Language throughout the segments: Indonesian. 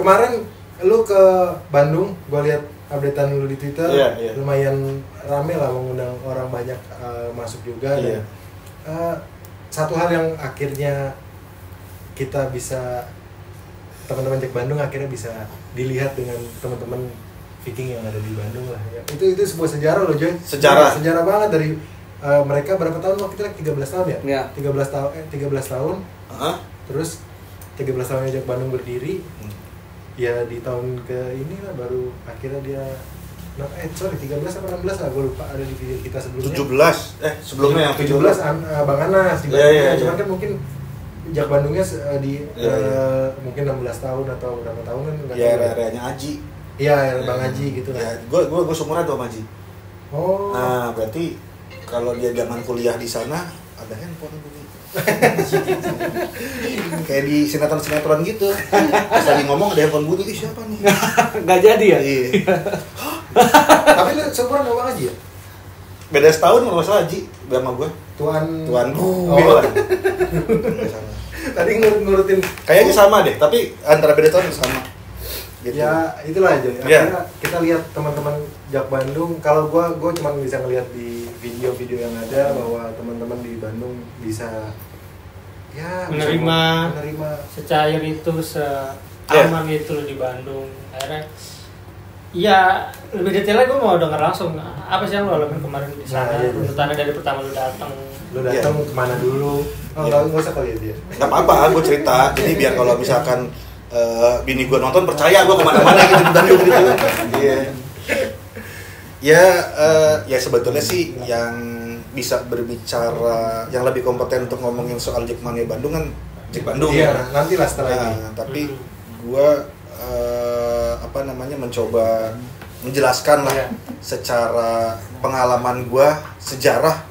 kemarin lu ke Bandung, gua lihat updatean lu di Twitter, lumayan rame lah, mengundang orang banyak masuk juga. Dan, satu hal yang akhirnya kita bisa, teman-teman Jack Bandung akhirnya bisa dilihat dengan teman-teman Viking yang ada di Bandung lah ya. Itu sebuah sejarah loh Joy. Sejarah banget dari mereka berapa tahun waktu itu 13 tahun ya? 13 tahun. Terus 13 tahunnya Jack Bandung berdiri. Ya di tahun ke ini lah baru akhirnya dia 13 atau 16 lah, gue lupa, ada di video kita sebelumnya 17, sebelumnya yang 17 Bang Anas di Bandung. Cuman kan mungkin Jak Bandungnya mungkin 16 tahun atau berapa tahun kan enggak tahu. Area-areanya Aji. Iya, Bang Aji gitu kan. Gue seumuran tuh sama Aji. Oh. Nah, berarti kalau dia zaman kuliah di sana ada handphone bunyi. Kayak di sinetron gitu. Pas lagi ngomong ada handphone bunyi, siapa nih? Enggak jadi ya? Iya. Tapi lu seumuran sama Bang Aji ya? Beda setahun kalau masalah Aji sama gue. Tuan gue. Tadi ngurutin kayaknya sama deh, tapi antara beda tahun sama. Gitu. Ya itulah aja. Akhirnya kita lihat teman-teman Jak Bandung. Kalau gue cuma bisa ngelihat di video-video yang ada bahwa teman-teman di Bandung bisa menerima secair itu, seaman itu di Bandung. Akhirnya ya lebih detailnya gue mau denger langsung apa sih yang lo alamin kemarin di sana. Runutannya dari pertama lu datang kemana dulu? Nggak usah kali ya dia. Nggak apa-apa, gue cerita. Jadi biar kalau misalkan bini gue nonton percaya gue kemana-mana gitu di Bandung gitu. Ya sebetulnya sih yang bisa berbicara, yang lebih kompeten untuk ngomongin soal Jackmania Bandung kan Jack Bandung. Iya, nantilah setelah ini. Tapi gue mencoba menjelaskan lah secara pengalaman gue, sejarah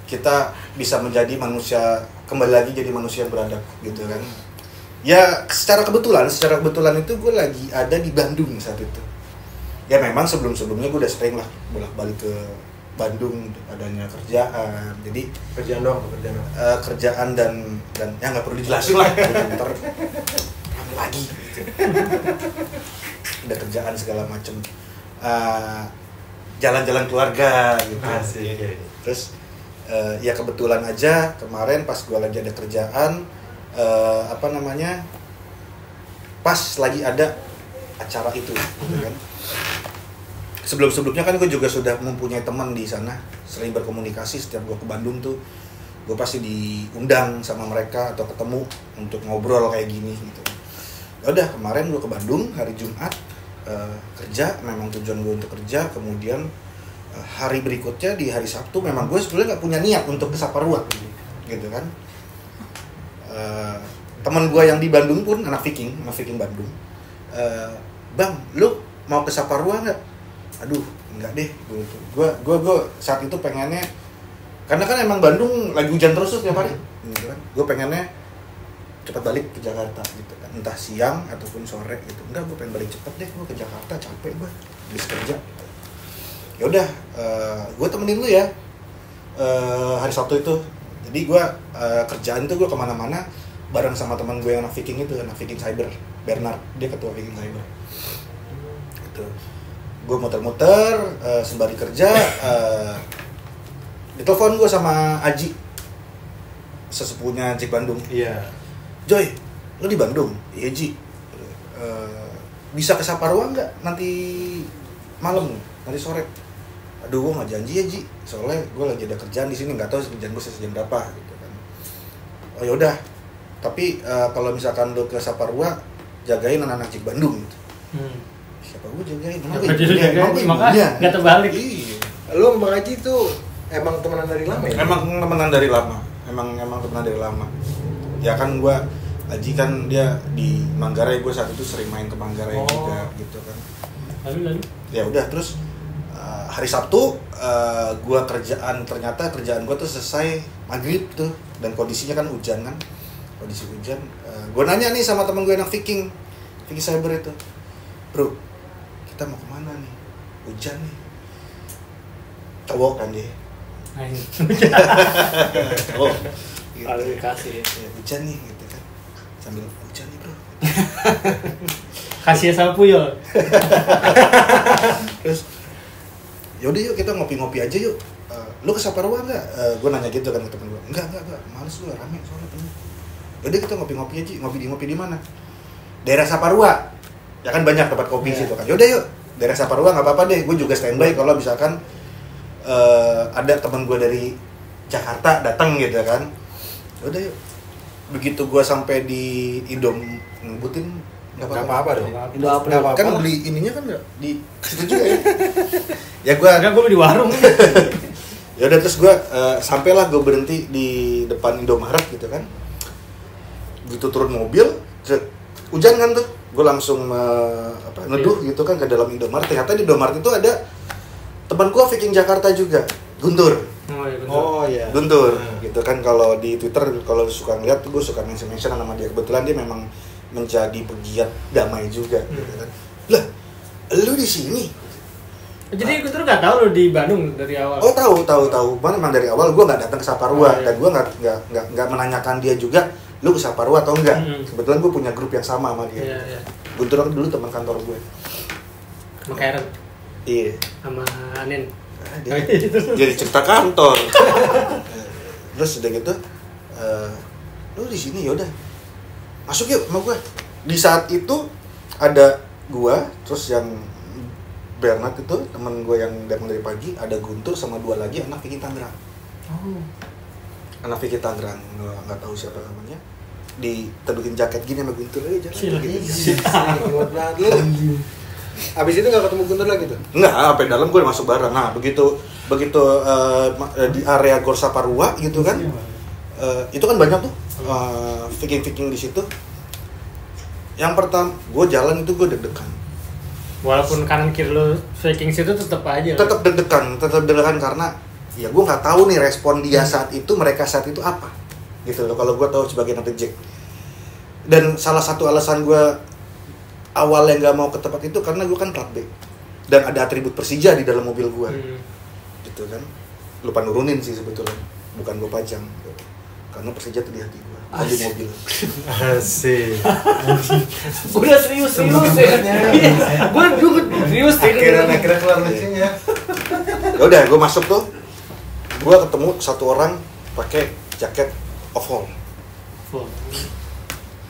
kita bisa menjadi manusia, kembali lagi jadi manusia beradab gitu kan. Ya secara kebetulan itu gue lagi ada di Bandung saat itu. Ya memang sebelumnya gue udah sering lah bolak-balik ke Bandung, adanya kerjaan. Jadi kerjaan dan ya nggak perlu dijelasin lah. Ntar lagi gitu. Ada kerjaan segala macem, jalan-jalan keluarga gitu. Terus ya kebetulan aja kemarin pas gue lagi ada kerjaan, pas lagi ada acara itu gitu kan. Sebelumnya kan gue juga sudah mempunyai teman di sana, sering berkomunikasi. Setiap gue ke Bandung tuh gue pasti diundang sama mereka atau ketemu untuk ngobrol kayak gini gitu. Udah kemarin gue ke Bandung hari Jumat, kerja, memang tujuan gue untuk kerja. Kemudian hari berikutnya di hari Sabtu memang gue sebenarnya nggak punya niat untuk ke Saparua gitu kan. Teman gue yang di Bandung pun anak Viking Bandung, bang, lu mau ke Saparua nggak? Aduh, enggak deh, gue saat itu pengennya, karena kan emang Bandung lagi hujan terus tuh tiap hari, gitu kan. Gue pengennya cepat balik ke Jakarta gitu kan, entah siang ataupun sore gitu. Enggak, gue pengen balik cepet deh, gue ke Jakarta capek gue habis kerja. Ya udah, gue temenin lu ya hari Sabtu itu. Jadi gue kerjaan tuh gue kemana-mana bareng sama teman gue yang anak Viking itu, anak Viking Cyber, Bernard, dia ketua Viking Cyber. Gitu. Gue muter-muter sembari kerja, ditelepon gue sama Aji, sesepuhnya Jack Bandung. Iya. Joy, lu di Bandung? Iya Ji. Bisa ke Saparua nggak nanti malam, nanti sore? Aduh, gue nggak janji ya Ji, soalnya gue lagi ada kerjaan di sini, nggak tahu kerjaan gue sejam berapa gitu kan. Oh yaudah, tapi kalau misalkan lu ke Saparua, jagain anak-anak Jack Bandung gitu. Siapa gue jagain? Makanya nggak terbalik. Iya. Lu sama Aji tuh emang temenan dari lama ya? Emang temenan dari lama. Emang temenan dari lama. Ya kan gue, Aji kan dia di Manggarai, gue saat itu sering main ke Manggarai juga gitu kan. Lalu? Ya udah, terus hari Sabtu ternyata kerjaan gue tuh selesai maghrib tuh, dan kondisinya kan hujan kan. Kondisi hujan. Gue nanya nih sama temen gue yang Viking Cyber itu, bro, kita mau kemana nih? Hujan nih. Cowok kan dia. Cowok. Gitu. Lalu dikasih. Ya, hujan nih gitu kan. Sambil hujan nih bro. Kasih sama Puyol. Terus yaudah yuk kita ngopi-ngopi aja yuk. Lu ke Saparua nggak? Gue nanya gitu kan ke temen gue. Enggak, males gue, rame soalnya penuh. Yaudah kita ngopi-ngopi aja, ngopi di mana? Daerah Saparua. Ya kan banyak tempat kopi situ kan. Yaudah yuk, daerah Saparua nggak apa-apa deh. Gue juga standby kalau misalkan ada teman gue dari Jakarta datang gitu kan. Yaudah yuk. Begitu gue sampai di Indom ngebutin nggak apa-apa dong. Kan beli ininya kan nggak di situ juga ya. Ya gue di warung. Ya udah terus gue sampailah gue berhenti di depan Indomaret gitu kan. Begitu turun mobil, hujan kan tuh, gue langsung neduh gitu kan ke dalam Indomaret. Ternyata di Indomaret itu ada teman gue Viking Jakarta juga, Guntur. Oh iya. Guntur, gitu kan. Kalau di Twitter kalau suka ngeliat, gue suka mention nama dia. Kebetulan dia memang menjadi pegiat damai juga, gitu kan. Lah, lu di sini? Jadi Guntur nggak tahu lo di Bandung dari awal. Oh tahu. Memang dari awal gue nggak datang ke Saparua dan gue nggak menanyakan dia juga, lu ke Saparua atau enggak. Kebetulan gue punya grup yang sama sama dia. Iya. Guntur dulu teman kantor gue. Sama Karen. Iya. Sama Anin. Jadi cerita kantor. Terus udah gitu, lu di sini yaudah, masuk yuk sama gue. Di saat itu ada gue, terus yang Bernard itu teman gue yang datang dari pagi, ada Guntur sama 2 lagi anak Viking Tangerang. Anak Viking Tangerang, nggak tahu siapa namanya. Diteduhin jaket gini sama Guntur aja jalan gini. Abis itu nggak ketemu Guntur lagi tuh? Nggak, sampai dalam gue masuk bareng. Nah begitu di area Gor Saparua gitu kan, itu kan banyak tuh Viking di situ. Yang pertama gue jalan itu gue deg-degan. Walaupun kanan kiri lo Viking situ tetap aja. Tetap deg-degan karena ya gue nggak tahu nih respon dia saat itu, mereka saat itu apa gitu loh. Kalau gue tahu sebagai nanti Jack. Dan salah satu alasan gue awalnya nggak mau ke tempat itu karena gue kan plat B dan ada atribut Persija di dalam mobil gue, gitu kan. Lupa nurunin sih sebetulnya, bukan gue pajang karena Persija tuh di hati gue. Di mobil. Asik. Gue udah serius ya. Gue juga serius. Akhirnya keluar lucunya. Ya udah, gue masuk tuh. Gue ketemu satu orang pakai jaket oval.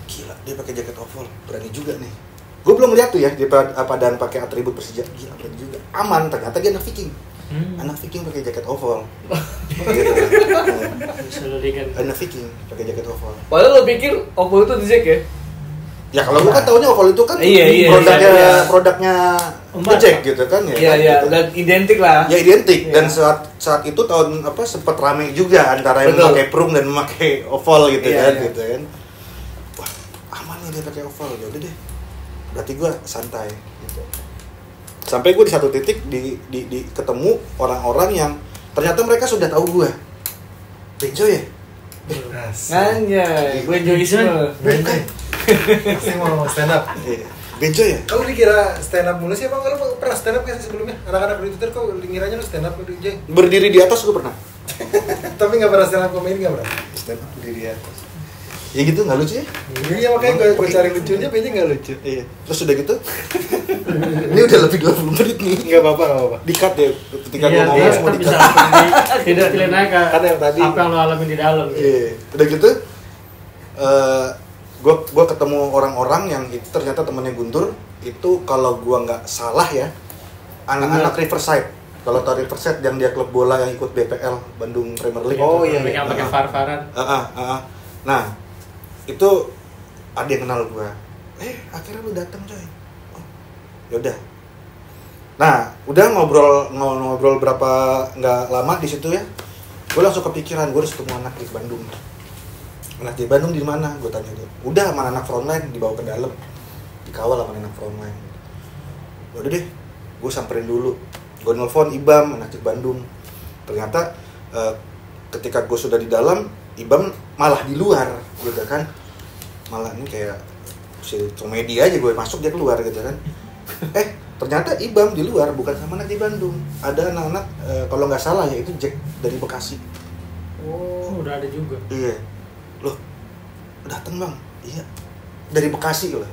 Gila, dia pakai jaket oval. Berani juga nih. Gue belum lihat tuh ya dia dan pakai atribut Persija. Gila, berani juga. Aman, ternyata dia anak Viking. Anak Viking pakai jaket oval. Gitu. Anak Viking pakai jaket oval. Padahal lo pikir oval itu Jack ya? Ya kalau lu kan taunya oval itu kan produknya Jack gitu kan ya. Iya, udah identik lah. Ya identik dan saat itu tahun sempat rame juga antara yang memakai prung dan memakai oval gitu gitu kan. Wah, aman nih dia pakai oval. Ya udah deh. Berarti gua santai gitu. Sampai gue di satu titik di ketemu orang-orang yang ternyata mereka sudah tahu gue. Benjo ya? Anjay, gue Joyisme. Benjo. Pasti mau stand up. Benjo ya? Kau dikira stand up mulu sih, Bang? Kalau pernah stand up kan sebelumnya? Anak-anak di Twitter kau ngiranya lu stand up udah Jay? Berdiri di atas gue pernah. Tapi nggak pernah stand up komedi, nggak pernah? Stand up berdiri di atas. Ya gitu, nggak lucu ya? Iya, makanya gue cari lucunya, Benjo nggak lucu. Iya. Terus udah gitu, ini udah lebih 20 menit nih. Nggak apa-apa. Di-cut ya, ketika gue ngomong semua di-cut. Tidak naik Kan yang tadi apa yang lo alamin di dalam. Iya. Udah gitu, gue ketemu orang-orang yang itu ternyata temennya Guntur. Itu kalau gue nggak salah ya, anak-anak Riverside. Kalau tahu Riverside yang dia klub bola yang ikut BPL, Bandung Premier League. Oh iya. Yang pakai far-faran. Nah, itu ada yang kenal gue. Akhirnya lu datang coy. Oh, yaudah. Nah, udah ngobrol berapa nggak lama di situ ya. Gue langsung kepikiran gue harus ketemu anak di Bandung. Anak di Bandung di mana? Gue tanya dia. Udah sama anak frontline dibawa ke dalam, dikawal sama anak frontline. Udah deh, gue samperin dulu. Gue nelfon Ibam anak di Bandung. Ternyata ketika gue sudah di dalam, Ibam malah di luar, gitu kan? Malah ini kayak komedi aja gue masuk dia keluar gitu kan? Ternyata Ibam di luar bukan sama anak di Bandung. Ada anak-anak kalau nggak salah ya itu Jack dari Bekasi. Oh, udah ada juga. Iya. Loh, dateng bang? Iya. Dari Bekasi loh.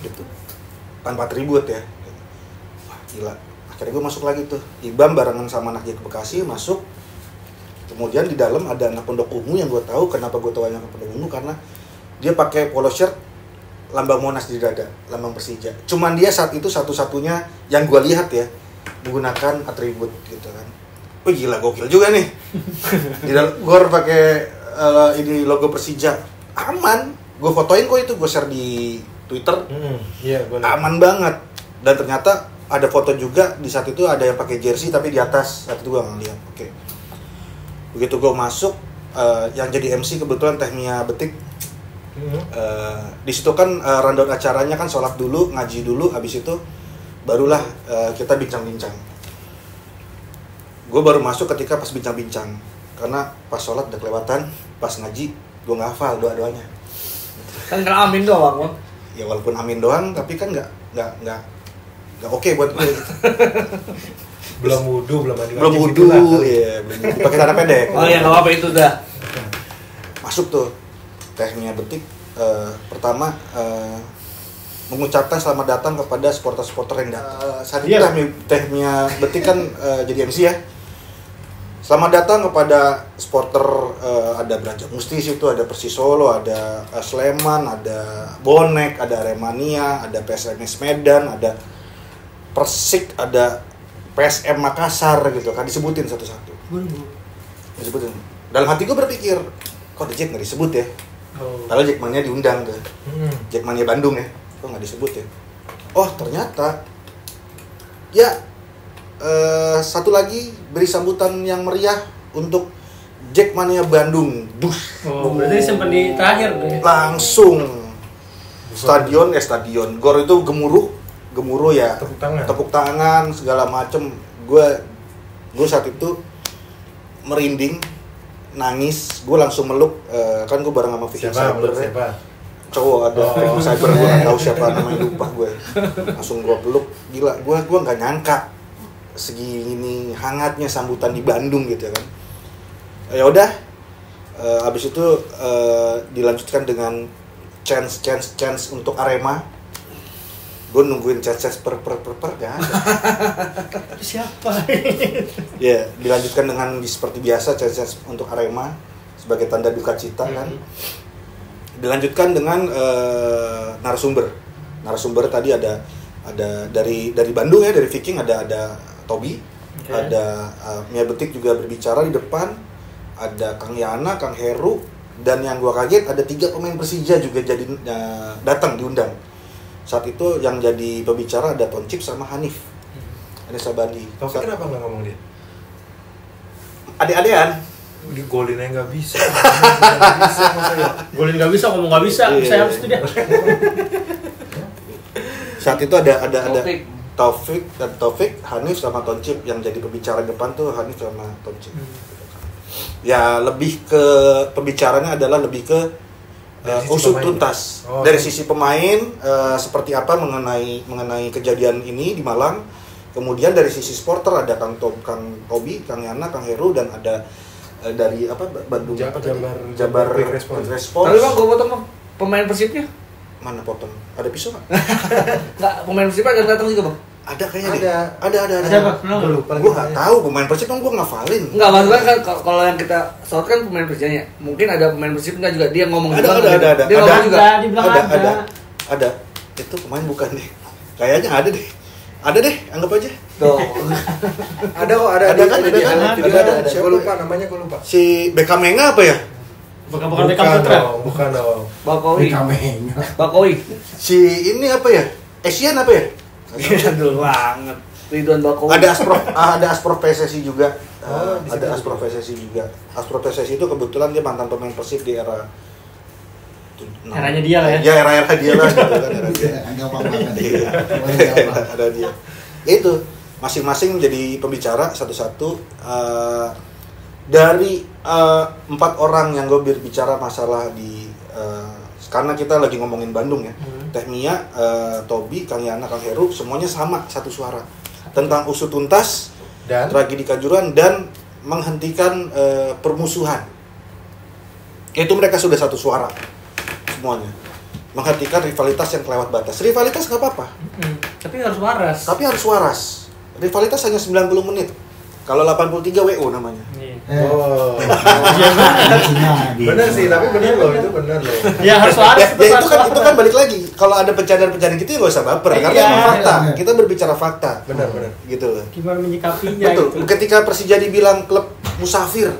gitu, tanpa atribut ya. Wah gila, akhirnya gue masuk lagi tuh, Ibam barengan sama anak Jack Bekasi masuk. Kemudian di dalam ada anak Pondok Ungu yang gue tahu. Kenapa gue tahu anak Pondok Ungu? Karena dia pakai polo shirt lambang Monas di dada, lambang Persija. Cuman dia saat itu satu-satunya yang gue lihat ya menggunakan atribut gitu kan. Wih gila, gokil juga nih. Di dalam gue pakai ini logo Persija, aman. Gue fotoin kok itu, gue share di Twitter. Iya, aman banget. Dan ternyata ada foto juga di saat itu ada yang pakai jersey tapi di atas. Saat itu gue nggak lihat. Oke. Begitu gue masuk, yang jadi MC kebetulan Tehmia Betik. Di situ kan rundown acaranya kan sholat dulu, ngaji dulu, habis itu barulah kita bincang-bincang. Gue baru masuk ketika pas bincang-bincang, karena pas sholat udah kelewatan, pas ngaji gue nggak hafal doa-doanya. Kan kena amin doang, Bang. Ya walaupun amin doang, tapi kan nggak oke buat gue. Belum wudu, belum mandi belum wudu, ya belum wudu. Pakai celana pendek. Oh ya nggak apa-apa itu dah. Masuk tuh Tehmia Betik, pertama mengucapkan selamat datang kepada supporter-supporter yang datang. Saat itu Tehmia Betik kan jadi MC ya. Selamat datang kepada supporter, ada Braja Musti situ, ada Persis Solo, ada Sleman, ada Bonek, ada Aremania, ada PSMS Medan, ada Persik, ada PSM Makassar gitu kan, disebutin satu-satu. Disebutin. Dalam hati gue berpikir, kok Jack nggak disebut ya? Kalau Jackmania diundang tuh, Jackmania Bandung ya, kok nggak disebut ya? Oh ternyata, ya satu lagi beri sambutan yang meriah untuk Jackmania Bandung. Berarti sempat di terakhir deh. Langsung stadion, gor itu gemuruh ya, tepuk tangan segala macem. Gue saat itu merinding, nangis, gue langsung meluk. Kan gue bareng sama Vicky Cyber, cowok ada Cyber, gue nggak tahu siapa namanya, lupa gue. Langsung gue peluk, gila, gue nggak nyangka segini hangatnya sambutan di Bandung gitu kan. Ya udah, abis itu dilanjutkan dengan chance untuk Arema. Gue nungguin chance per gak ada. Siapa? Ya, dilanjutkan dengan seperti biasa chance untuk Arema sebagai tanda duka cita kan. Dilanjutkan dengan narasumber tadi ada dari Bandung ya, dari Viking ada Tobi, ada Mia Betik juga berbicara di depan, ada Kang Yana, Kang Heru, dan yang gua kaget ada 3 pemain Persija juga jadi datang diundang. Saat itu yang jadi pembicara ada Toncip sama Hanif. Hanif Sabandi. Taufik kenapa nggak ngomong dia? Ade-adean. Di golin aja nggak bisa. Golin nggak bisa, ngomong nggak bisa. Saya harus itu dia. Saat itu ada Taufik, Hanif sama Toncip yang jadi pembicara depan tuh, Hanif sama Toncip. Ya lebih ke pembicaranya adalah lebih ke usut tuntas dari sisi pemain, seperti apa mengenai kejadian ini di Malang. Kemudian dari sisi supporter ada Kang Tobi, Kang Yana, Kang Heru, dan ada dari Bandung Jabar Response. Tapi Bang, gue potong pemain Persibnya. Mana potong? Ada pisau nggak? Nggak, pemain Persib ada datang juga Bang. Ada kayaknya. Ada. Siapa? Gue nggak tahu pemain Persib kan gue ngafalin. Enggak, maksudnya kan kalau yang kita sorot kan pemain Persibnya. Mungkin ada pemain Persib enggak juga, dia ngomong ada. Dia ngomong juga. Ada. Itu pemain bukan deh. Kayaknya ada deh. Ada deh, anggap aja. Tuh. Ada kok, ada kan? Gue lupa namanya, gue lupa. Si Bekamenga apa ya? Bukan Beckham Putra. Bukan dong. Bakowi. Si ini apa ya? Asian apa ya? Aduh banget. Ridwan Bakowi. Ada Asprof PSSI juga. Ada Asprof PSSI juga. Asprof PSSI itu kebetulan dia mantan pemain Persib di era eranya dia lah ya. Ya era dia lah gitu kan, era dia. Ada dia. Itu masing-masing jadi pembicara satu-satu. Dari 4 orang yang gue berbicara masalah di karena kita lagi ngomongin Bandung ya. Tehmia, Tobi, Kang Yana, Kang Heru semuanya sama satu suara tentang usut tuntas dan tragedi Kanjuruhan dan menghentikan permusuhan. Itu mereka sudah satu suara semuanya. menghentikan rivalitas yang kelewat batas. Rivalitas nggak apa-apa. Tapi harus waras. Rivalitas hanya 90 menit. Kalau 83 WO namanya. Oh. Bener sih, tapi bener loh, itu bener loh. Ya harus waras. Ya, itu kan balik lagi. Kalau ada pencarian-pencarian gitu ya nggak usah baper, karena emang fakta. Kita berbicara fakta. Bener. Gitu loh. Gimana menyikapinya Betul. gitu. Ketika Persija dibilang klub musafir.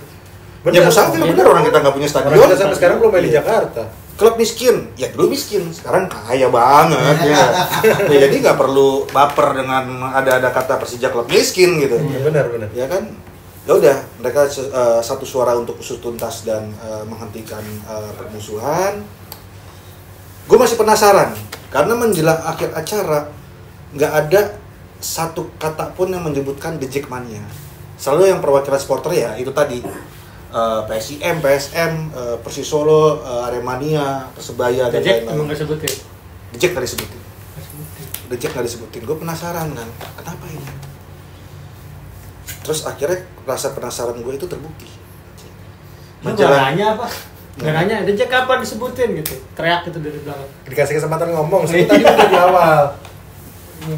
Bener, ya musafir bener, orang kita nggak punya stadion. Orang kita sampai sekarang belum main di Jakarta. Klub miskin, ya dulu miskin, sekarang kaya banget ya. Ya jadi nggak perlu baper dengan ada kata Persija klub miskin gitu. Benar. Ya kan? Ya udah, mereka satu suara untuk usut tuntas dan menghentikan permusuhan. Gue masih penasaran karena menjelang akhir acara nggak ada satu kata pun yang menyebutkan The Jackmania. Selalu yang perwakilan supporter ya itu tadi. PSIM, PSM, Persis Solo, Aremania, Persebaya dan lain-lain. Emang nggak sebutin? The Jack nggak disebutin. Gue penasaran kan, kenapa ini? Terus akhirnya rasa penasaran gue itu terbukti. Nggak nanya apa? Nggak nanya, The Jack kapan disebutin gitu? Teriak gitu dari belakang. Dikasih kesempatan ngomong, tadi udah di awal.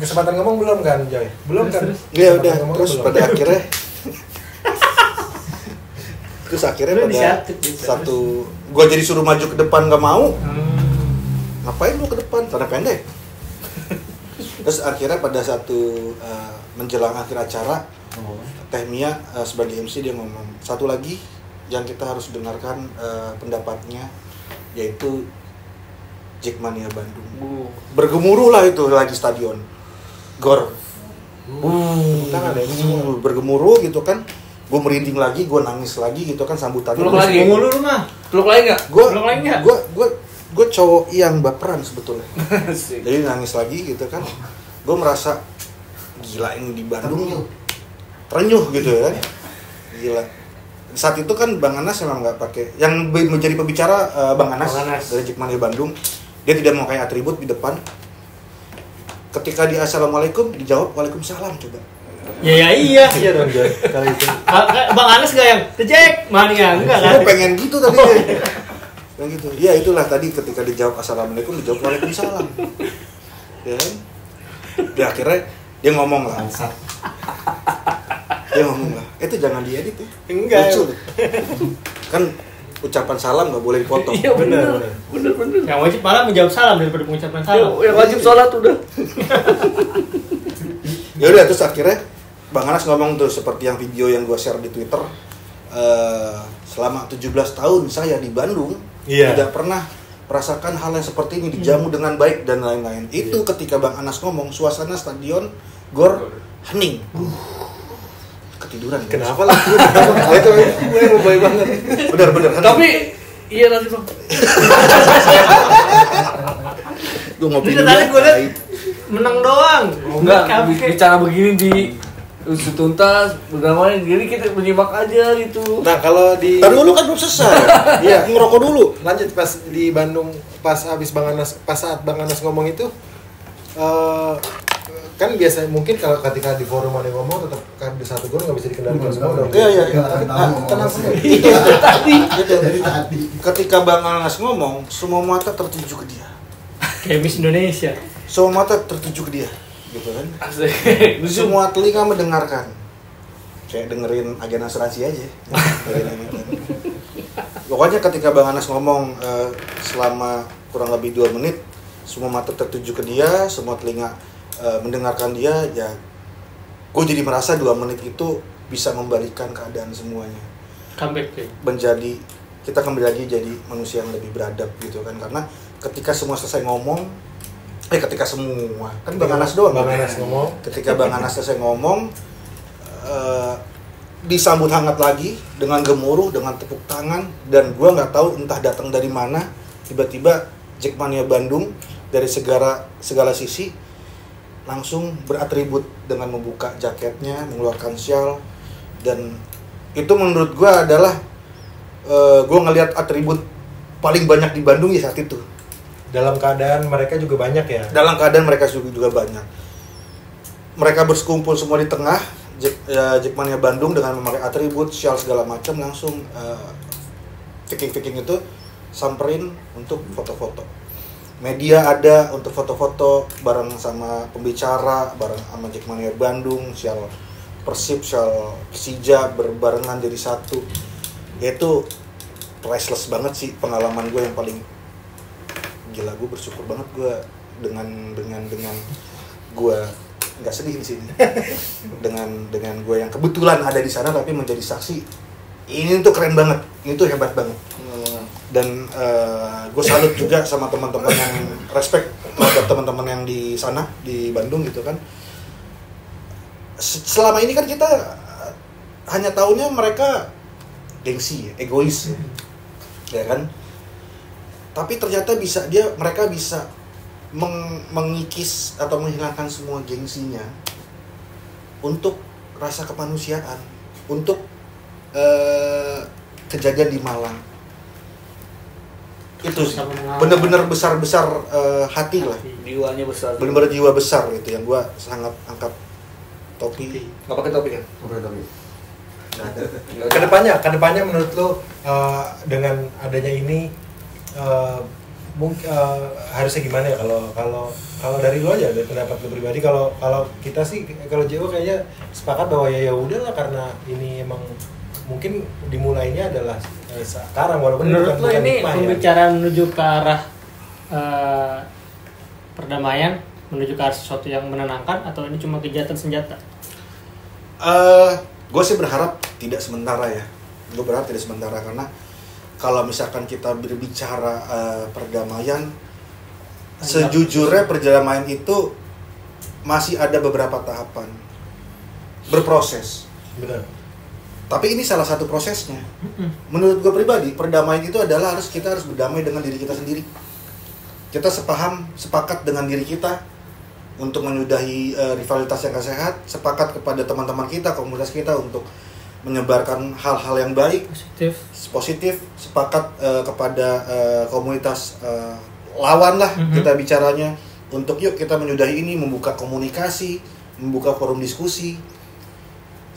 Kesempatan ngomong belum kan, Joy? Belum kan? Iya udah, terus pada akhirnya pada satu gue jadi suruh maju ke depan nggak mau. Ngapain lu ke depan? Karena pendek. Terus akhirnya pada satu menjelang akhir acara Teh Mia sebagai MC dia ngomong satu lagi yang kita harus dengarkan pendapatnya, yaitu Jackmania Bandung. Bergemuruh lah itu lagi stadion gor. Bergemuruh gitu kan. Gue merinding lagi, gue nangis lagi gitu kan sambutannya. Peluk lagi? Peluk lagi nggak? Gue cowok yang baperan sebetulnya. Jadi nangis lagi gitu kan. Gue merasa gila ini di Bandung terenyuh gitu ya kan. Gila. Saat itu kan Bang Anas memang nggak pakai. Yang menjadi pembicara Bang Anas dari Jackmania Bandung. Dia tidak mau kayak atribut di depan. Ketika di Assalamualaikum dijawab Waalaikumsalam coba. Iya dong Joy kali itu. Bang Anas nggak yang The Jackmania enggak kan? Gue pengen gitu tadi. Pengen gitu. Ya itulah tadi ketika dijawab Assalamualaikum dijawab Waalaikumsalam. Ya kan? Di akhirnya dia ngomong lah. Itu jangan diedit ya. Enggak. Lucu. Kan ucapan salam nggak boleh dipotong. Iya benar. Yang wajib malah menjawab salam daripada mengucapkan salam. Yang wajib sholat udah. Ya udah terus akhirnya Bang Anas ngomong tuh seperti yang video yang gue share di Twitter, selama 17 tahun saya di Bandung tidak pernah merasakan hal yang seperti ini, dijamu dengan baik dan lain-lain. Itu ketika Bang Anas ngomong suasana stadion gor hening. Ketiduran. Kenapa lah? Itu lebay banget. Bener. Tapi iya nanti Bang. Gue ngopi dulu. Tadi gue liat menang doang. Enggak, bicara begini di usut tuntas, berdamai, jadi kita menyimak aja gitu. Nah kalau di tadi dulu kan belum selesai. Iya, ngerokok dulu. Lanjut pas di Bandung, pas saat Bang Anas ngomong itu, kan biasa mungkin kalau ketika di forum ada yang ngomong tetap kan di satu gor nggak bisa dikendalikan semua dong. Iya. Tenang semua. Tadi. Ketika Bang Anas ngomong, semua mata tertuju ke dia. Kayak Miss Indonesia. Semua mata tertuju ke dia, gitu kan? Semua telinga mendengarkan. Kayak dengerin agen asuransi aja. Pokoknya ketika Bang Anas ngomong selama kurang lebih 2 menit, semua mata tertuju ke dia, semua telinga mendengarkan dia, ya gue jadi merasa 2 menit itu bisa membalikan keadaan semuanya. Comeback ya? Kita kembali lagi jadi manusia yang lebih beradab gitu kan, karena ketika semua selesai ngomong, ketika semua kan Bang Anas doang. Bang Anas ngomong. Ketika Bang Anas selesai ngomong, disambut hangat lagi dengan gemuruh, dengan tepuk tangan, dan gua nggak tahu entah datang dari mana, tiba-tiba Jackmania Bandung dari segala sisi langsung beratribut dengan membuka jaketnya, mengeluarkan shawl, dan itu menurut gua adalah gua ngelihat atribut paling banyak di Bandung ya saat itu. Dalam keadaan mereka juga banyak ya? Dalam keadaan mereka juga banyak. Mereka berkumpul semua di tengah, Jackmania Bandung dengan memakai atribut, shawl segala macam, langsung viking itu samperin untuk foto-foto. media ada untuk foto-foto bareng sama pembicara, bareng sama Jackmania Bandung, sial Persib, sial Persija berbarengan jadi satu. Itu priceless banget sih pengalaman gue yang paling gila. Gue bersyukur banget gue dengan gue nggak sedih di sini. dengan gue yang kebetulan ada di sana tapi menjadi saksi. Ini tuh keren banget, ini tuh hebat banget. Dan gue salut juga sama teman-teman yang respect terhadap teman-teman yang di sana di Bandung gitu kan. Selama ini kan kita hanya taunya mereka gengsi, egois, ya kan. Tapi ternyata mereka bisa mengikis atau menghilangkan semua gengsinya untuk rasa kemanusiaan, untuk kejadian di Malang. Itu sih bener-bener besar-besar hati lah, jiwanya besar, bener-bener jiwa besar gitu yang gua sangat angkat topi. nggak pakai topi kan? Kedepannya menurut lo dengan adanya ini harusnya gimana ya kalau dari lo aja, dari pendapat lo pribadi. Kalau kita sih, kalau JO kayaknya sepakat bahwa ya udahlah, karena ini emang mungkin dimulainya adalah sekarang, walaupun menurut lo ini pembicaraan menuju ke arah perdamaian, menuju ke arah sesuatu yang menenangkan, atau ini cuma kejahatan senjata? Gue sih berharap tidak sementara ya. Gue berharap tidak sementara, karena kalau misalkan kita berbicara perdamaian, sejujurnya perdamaian itu masih ada beberapa tahapan, berproses. Benar. Tapi ini salah satu prosesnya. Menurut gue pribadi, perdamaian itu adalah kita harus berdamai dengan diri kita sendiri. Kita sepakat dengan diri kita untuk menyudahi rivalitas yang gak sehat, sepakat kepada teman-teman kita, komunitas kita untuk menyebarkan hal-hal yang baik, positif, sepakat kepada komunitas lawan lah kita bicaranya, untuk yuk kita menyudahi ini, membuka komunikasi, membuka forum diskusi.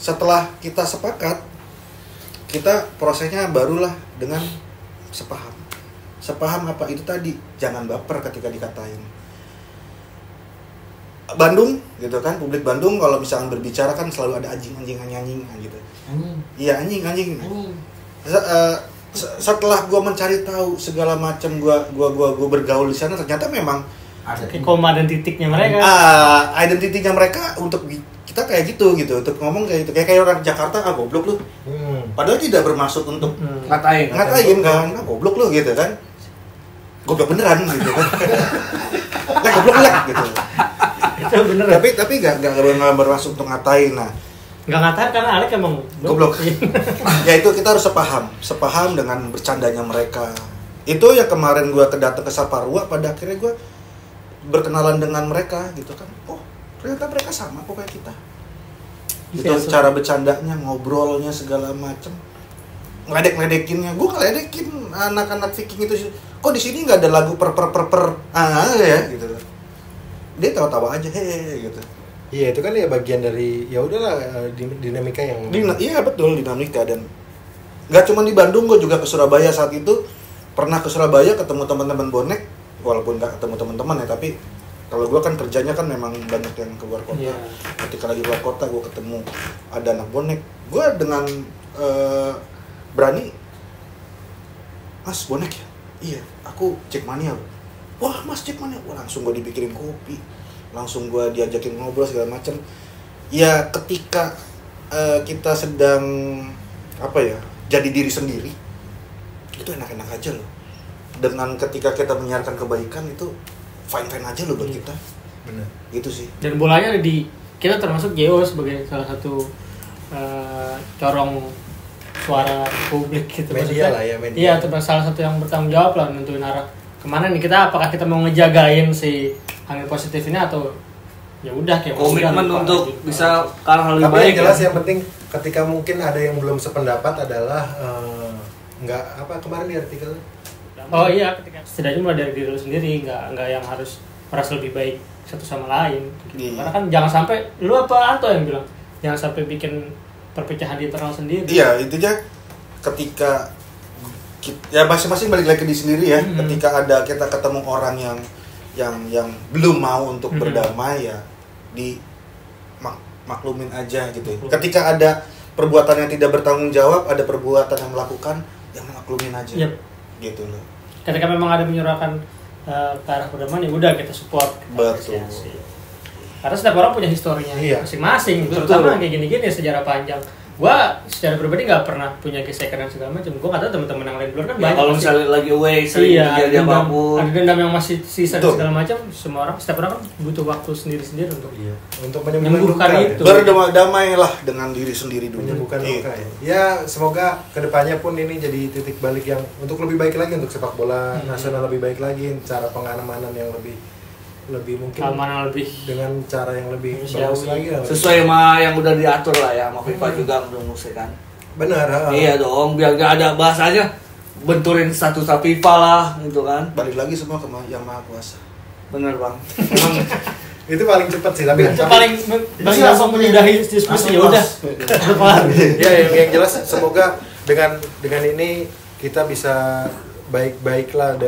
Setelah kita sepakat, kita prosesnya barulah dengan sepaham apa itu tadi, jangan baper ketika dikatain. Bandung gitu kan, publik Bandung kalau misalkan berbicara kan selalu ada anjing gitu. Iya anjing. Setelah gue mencari tahu segala macam, gue bergaul di sana, ternyata memang ada koma dan titiknya mereka. Identitinya mereka untuk kita kayak gitu untuk ngomong kayak gitu, kayak orang Jakarta, goblok lu. Padahal tidak bermaksud untuk ngatain kan, goblok lu gitu kan. Goblok beneran gitu kan. Goblok gitu. Itu bener. Tapi enggak bermaksud untuk ngatain. Nah, enggak ngatain karena Alek emang goblok. Ya itu kita harus sepaham dengan bercandanya mereka. Itu yang kemarin gua datang ke Saparua, pada akhirnya gua berkenalan dengan mereka gitu kan. Oh, ternyata mereka sama kok kayak kita. Itu cara bercandanya, ngobrolnya segala macem, ngeledek-ledekinnya. Gue ngeledekin anak-anak Viking itu. Kok di sini nggak ada lagu per ya gitu. Dia tawa-tawa aja gitu. Iya, itu kan ya bagian dari ya udahlah dinamika yang iya betul, dinamika. Dan nggak cuma di Bandung, gue juga ke Surabaya saat itu. Pernah ke Surabaya ketemu teman-teman bonek, walaupun nggak ketemu teman-teman ya, tapi kalau gue kan kerjanya kan memang banyak yang keluar kota. Yeah. Ketika lagi keluar kota, gue ketemu ada anak bonek. Gue dengan berani, Mas bonek ya? Iya, aku Jackmania. Wah Mas Jackmania, langsung gue dibikinin kopi, langsung gue diajakin ngobrol segala macem. Ya ketika kita sedang jadi diri sendiri, itu enak-enak aja loh. Dengan ketika kita menyiarkan kebaikan, itu fine-fine aja loh buat kita. Bener. Gitu sih. Dan bolanya kita termasuk JO sebagai salah satu corong suara publik gitu. Media lah ya, media. Iya, termasuk salah satu yang bertanggung jawab lah nentuin arah kemana nih kita. Apakah kita mau ngejagain si angin positif ini, atau ya udah kayak komitmen untuk gitu, bisa ke arah lebih tapi baik. Yang jelas yang penting ketika mungkin ada yang belum sependapat adalah kemarin di artikel. Oh iya, ketika setidaknya mulai dari diri lu sendiri, nggak yang harus merasa lebih baik satu sama lain. Gitu. Karena kan jangan sampai lu apa Anto yang bilang jangan sampai bikin perpecahan di internal sendiri. Iya, itu aja ketika ya masing-masing balik lagi ke diri sendiri ya. Ketika ada kita ketemu orang yang belum mau untuk berdamai ya maklumin aja gitu. Ketika ada perbuatan yang tidak bertanggung jawab, ada perbuatan yang melakukan, yang maklumin aja. Gitu loh. Ketika memang ada menyuarakan ke arah perdamaian, ya udah kita support. Betul. Karena setiap orang punya historinya masing-masing, terutama kayak gini-gini sejarah panjang. Gua secara pribadi nggak pernah punya gesekan dan segala macam. Gua nggak tahu teman-teman yang lain di luar kan banyak. Kalau misalnya lagi away, sering terjadi apapun. Ada dendam yang masih sisa dan segala macam. Semua orang, setiap orang kan butuh waktu sendiri-sendiri untuk menyembuhkan itu. Berdamailah dengan diri sendiri dulu. Menyembuhkan luka. Ya, semoga kedepannya pun ini jadi titik balik yang untuk lebih baik lagi untuk sepak bola nasional lebih baik lagi, cara pengamanan yang lebih mungkin keamanan lebih dengan cara yang lebih bagus lagi lah. Sesuai sama yang udah diatur lah ya, sama FIFA juga udah kan. Benar. Iya dong, biar gak ada bahasanya benturin status FIFA lah gitu kan. Balik lagi semua ke Yang Maha Kuasa. Bener bang. Emang itu paling cepat sih, tapi paling langsung menyudahi diskusi ya udah. Ya yang jelas semoga dengan ini kita bisa baik-baiklah,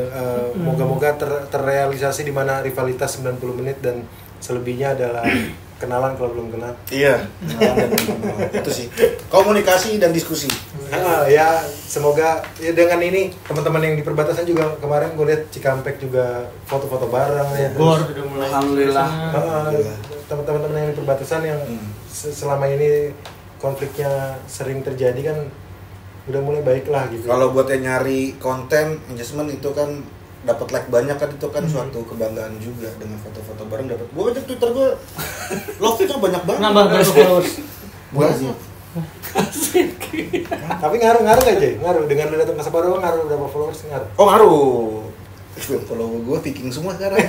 moga-moga terrealisasi di mana rivalitas 90 menit dan selebihnya adalah kenalan kalau belum kenal. Iya. Itu sih. Komunikasi dan diskusi. Ya semoga ya dengan ini teman-teman yang di perbatasan juga kemarin gue lihat Cikampek juga foto-foto bareng ya. Bor udah mulai. Alhamdulillah. Teman-teman yang di perbatasan yang selama ini konfliknya sering terjadi kan udah mulai baik lah gitu. Kalau buat yang nyari konten engagement itu kan dapat like banyak kan, itu kan suatu kebanggaan juga dengan foto-foto bareng dapat. Gua aja Twitter gua love-nya banyak banget. Nambah berapa followers? Gua sih. Tapi ngaruh gak Jay? Ngaruh dengan lu datang ke Saparua ngaruh berapa followers ngaruh? Oh ngaruh. Follow gua Viking semua sekarang.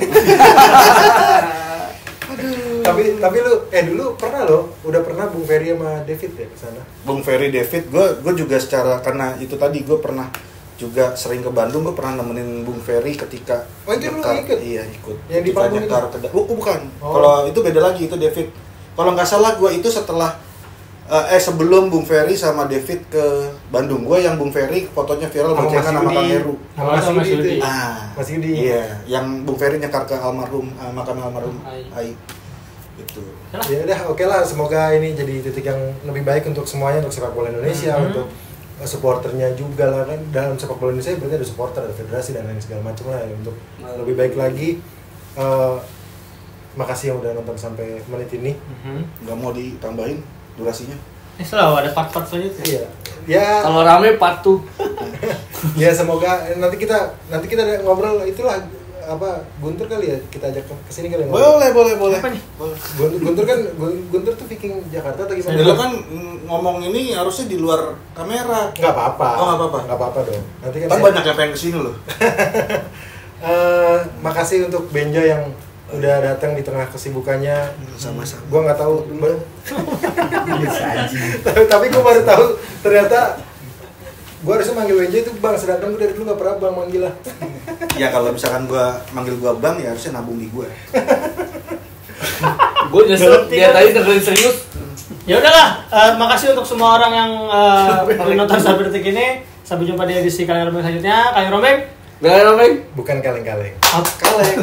Aduh. Tapi lu dulu udah pernah Bung Ferry sama David ya ke sana? Bung Ferry, David, gue juga secara karena itu tadi gue pernah juga sering ke Bandung, gue pernah nemenin Bung Ferry ketika itu lu ikut? Iya ikut. Yang di Bandung itu? Bukan. Kalau itu beda lagi, itu David. Kalau nggak salah gue itu setelah sebelum Bung Ferry sama David ke Bandung. Gue yang Bung Ferry fotonya viral boncengan sama Kang Heru. Mas Yudi. Mas Yudi. Iya, yang Bung Ferry nyekar ke makam almarhum Ai. Gitu. Ya udah oke lah, semoga ini jadi titik yang lebih baik untuk semuanya, untuk sepak bola Indonesia, untuk supporternya juga lah kan. Dalam sepak bola Indonesia berarti ada supporter, ada federasi dan lain segala macam lah ya, untuk lebih baik lagi. Makasih yang udah nonton sampai menit ini. Nggak mau ditambahin durasinya? Selalu ada part-part selanjutnya. Iya. Ya. Kalau rame part 2. Ya semoga nanti kita ngobrol itulah Guntur kali ya, kita ajak ke sini kali ya. Boleh. Apa nih? Guntur tuh Viking Jakarta atau gimana? Dulu kan ngomong ini harusnya di luar kamera. Enggak apa-apa. Oh, enggak apa-apa dong. Nanti kan banyak yang pengen kesini loh. Makasih untuk Benjo yang udah datang di tengah kesibukannya. Sama-sama. Gua nggak tahu. Tapi gua baru tahu ternyata gua harusnya manggil Benjo itu Bang, sedangkan gua dari dulu nggak pernah Bang manggil lah. Ya kalau misalkan gua manggil gua Bang ya harusnya nabung di gua. Gue nyesel dia tadi dengerin serius. Ya udahlah, makasih untuk semua orang yang menonton sampai detik ini. Sampai jumpa di edisi Kaleng Rombeng selanjutnya. Kaleng Rombeng. Bukan kaleng-kaleng. Kaleng.